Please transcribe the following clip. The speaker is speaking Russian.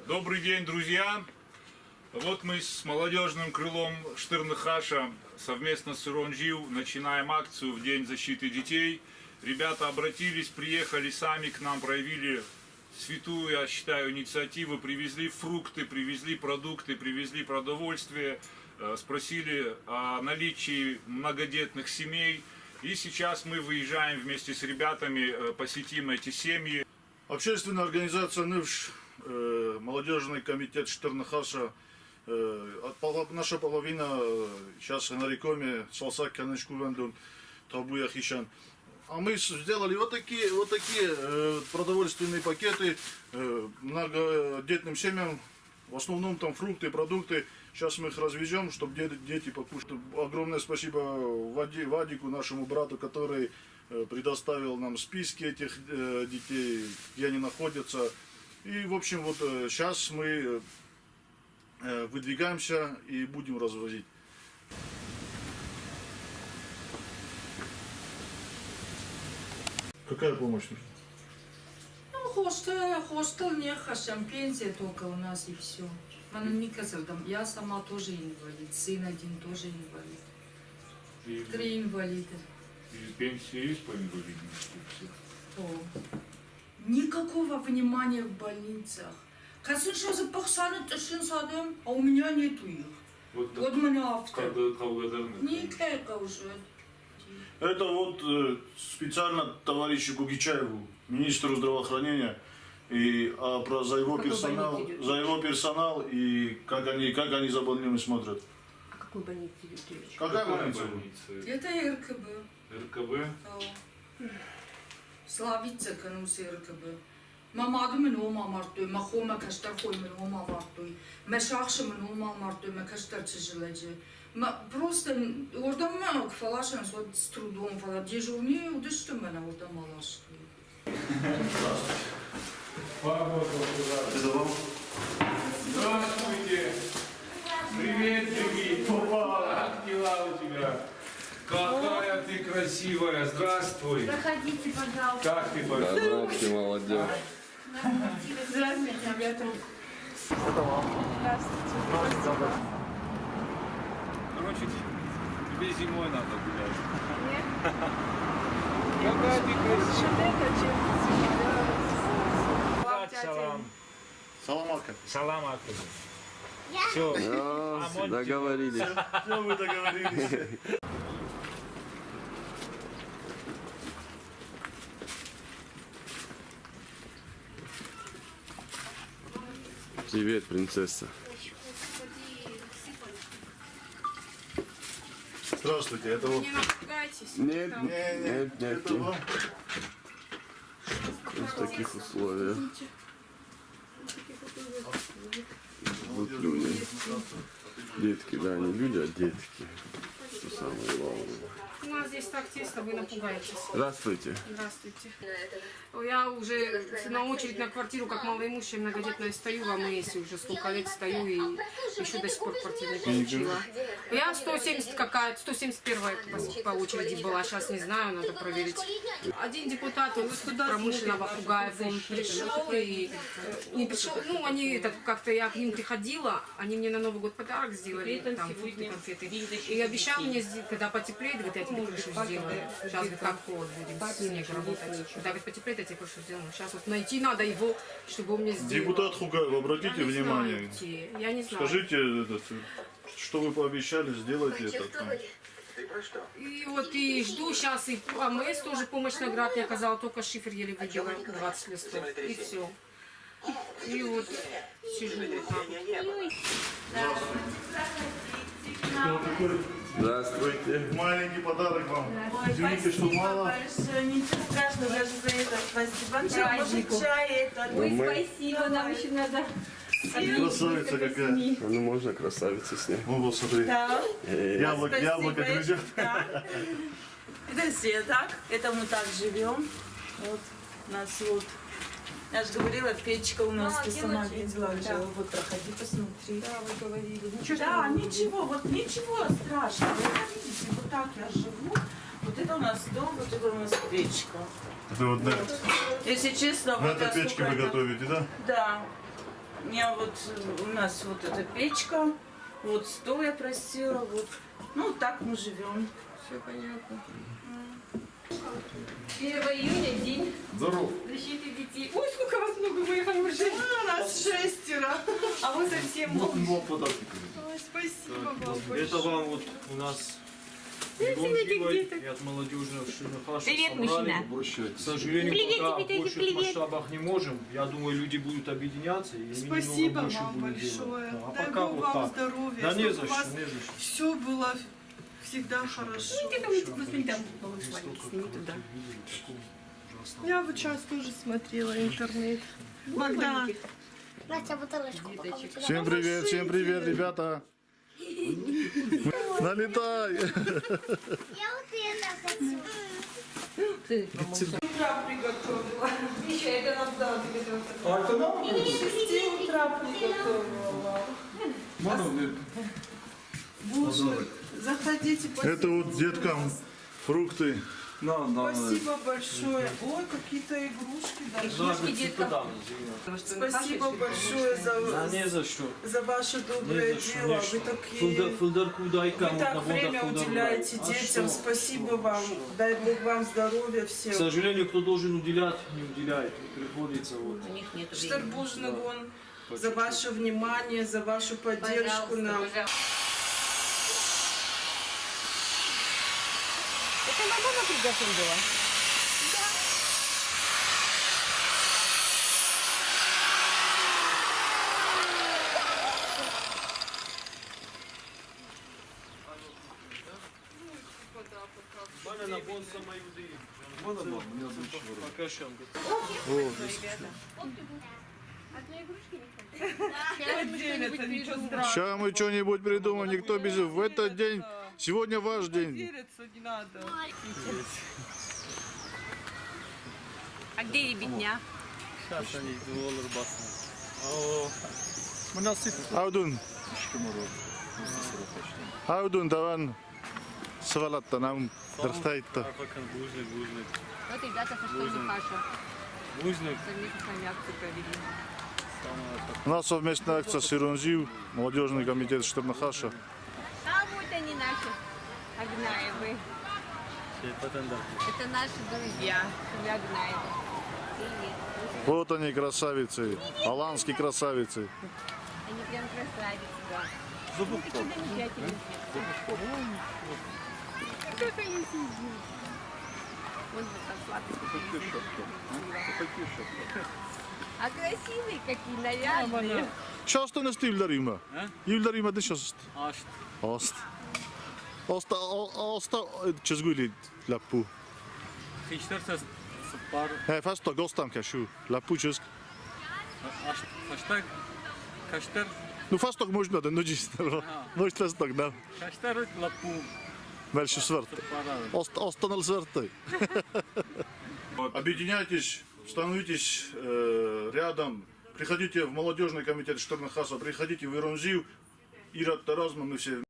Добрый день, друзья! Вот мы с молодежным крылом Штырныхаша совместно с Иронжил начинаем акцию в День защиты детей. Ребята обратились, приехали сами к нам, проявили святую, я считаю, инициативу, привезли фрукты, привезли продукты, привезли продовольствие, спросили о наличии многодетных семей. И сейчас мы выезжаем вместе с ребятами, посетим эти семьи. Общественная организация НИВШ, молодежный комитет Штырныхаша, наша половина сейчас на рекоме Салсак Канечку Вендун Табуя Хишан. А мы сделали вот такие продовольственные пакеты многодетным семьям, в основном там фрукты, продукты. Сейчас мы их развезем, чтобы дети покушали. Огромное спасибо Вадику, нашему брату, который предоставил нам списки этих детей, где они находятся. И, в общем, вот сейчас мы выдвигаемся и будем развозить. Какая помощь нужна? Ну, хостел не хашам, пенсия только у нас и все. Она не казалось, я сама тоже инвалид, сын один тоже инвалид. 3 инвалида. И пенсия есть по инвалидности? Никакого внимания в больницах. Касым что за пахсаны ташин садом, а у меня нету их. Вот мне автор. Никакого уже. Это вот специально товарищу Гугичаеву, министру здравоохранения, и за его персонал и как они за больными смотрят. А какой больнице идет речь? Какая больница? Это РКБ. РКБ? Славица, канусы РКБ. Мамаду мен ома мартой, махома каштар хой мен ома мартой, мешахши мен ома мартой, ме каштар чижиледжи. Просто ордам мен кфалашан с трудом фала дежурный удышты мен ордам алашты. Здравствуйте! Привет, Сергей! Как дела у тебя? Какая ты красивая! Здравствуй! Проходите, пожалуйста. Как ты большой? Здравствуйте, молодежь. Здравствуйте, ребята. Здравствуйте. Короче, тебе зимой надо гулять. Нет? Какая ты красивая! Салам. Саламака. Салам алейкум. Все, договорились. Все, мы договорились. Привет, принцесса. Здравствуйте, это вот... Не напугайтесь. Нет, нет, это нет. вам. В таких условиях. Вот люди. Детки, да, не люди, а детки. Что самое главное. У нас здесь так тесно, вы напугаетесь. Здравствуйте. Здравствуйте. Я уже на очередь на квартиру, как малоимущая многодетная, стою в АМС, уже сколько лет стою и еще до сих пор квартиру не получила. Я 170 какая-то, 171 по очереди была, сейчас не знаю, надо проверить. Один депутат промышленного Фугаев, он пришел и не пришел, ну они как-то, я к ним приходила, они мне на Новый год подарок сделали, там фрукты, конфеты, и обещал мне, когда потеплеет, говорит, я тебе крышу сделаю. Сейчас говорит, как холод будем, снег работать. Когда говорит, потеплеет, я тебе крышу сделаю. Сейчас вот найти надо его, чтобы он мне сделал. Депутат Хугаев, обратите внимание. Я не знаю. Скажите, что вы пообещали, сделайте это. И вот и жду сейчас, и АМС тоже помощь наград не оказала, только шифер еле выбила, 20 листов, и все. И вот сижу вот так. Здравствуйте. Маленький подарок вам. Ой, Извините, что мало. большое, ничего страшного даже за это. Спасибо. Может, чай это? Спасибо, нам еще надо. Красавица какая. Ну можно красавицу снять. Ну вот смотри. Да. Яблоко грызет. Да. Это все так. Это мы так живем. Вот у нас вот. Я же говорила, печка у нас, ты сама видела уже. Вот проходи, посмотри. Да, вы говорили. Да, ничего, вот ничего страшного. Вот видите, вот так я живу. Вот это у нас дом, вот это у нас печка. Это вот, да. Если честно, На вот этой печке вы готовите, да? Да. У меня вот, у нас вот эта печка, вот стол я просила, вот. Ну, так мы живем. Все понятно. 1 июня день защиты детей. Ой, сколько вас много, мои хорошие. Нас 6. А вы совсем Ой, спасибо вам Это вам вот у нас и от молодежных Шернохаша Привет, собрали. мужчина. К сожалению, Привет, пока тебе, в больших привет. масштабах не можем. Я думаю, люди будут объединяться и они Спасибо немного больше вам будут большое. делать. Да, а Дай пока Бог вот вам так. здоровья, Да не чтобы за у что, вас не за что. все было всегда хорошо. сними туда. Я вот сейчас тоже смотрела интернет. Богдан, Настя, бутылочку. Всем привет, ребята. Налетай. Я вот это хочу. утра приготовила. Еще это нам дала тебе А это нам? 6 утра приготовила. вот, заходите, Это вот деткам фрукты. спасибо большое. Ой, какие-то игрушки даже. Спасибо большое Да не за что. за ваше Не доброе за что, дело. не Вы что. такие... Фулдарку дай Вы кому-то. так время уделяете детям. Спасибо вам. Дай Бог вам здоровья К всем. сожалению, кто должен уделять, не уделяет. Приходится вот. Штарбужный вон за ваше внимание, за вашу поддержку нам. Это мама приготовила? Мене на бон самої води. Пока що. Сейчас мы что-нибудь придумаем, никто без... В этот день, сегодня ваш день. Вериться не надо. А где ребятня? Аудун. Аудун, даван. Свалатта нам дартайта. Вот ребята со Штернхаша. Совместно с нами акцию провели. У нас совместная акция Сиронжив, молодежный комитет Штернахаша. А вот они наши, Агнаевы. Это наши друзья, семья Агнаевы. Привет. Вот они, красавицы, аланские красавицы. Они прям красавицы, да. Такие замечательные. Как они сидят. Вот там сладкие. А красивые какие, нарядные. Şahsta ne yıllarıma? Yıllarıma da şahst. Ast. Asta çizgili lapu. He fast da gostam ka şu. Lapu çizg. Ну fast tak można da nođis. Možda fast tak da. Верши сварт. Останал сварты. Объединяйтесь, становитесь рядом. Приходите в молодежный комитет Штернахаса, приходите в Иронзив. Ират Таразма, мы все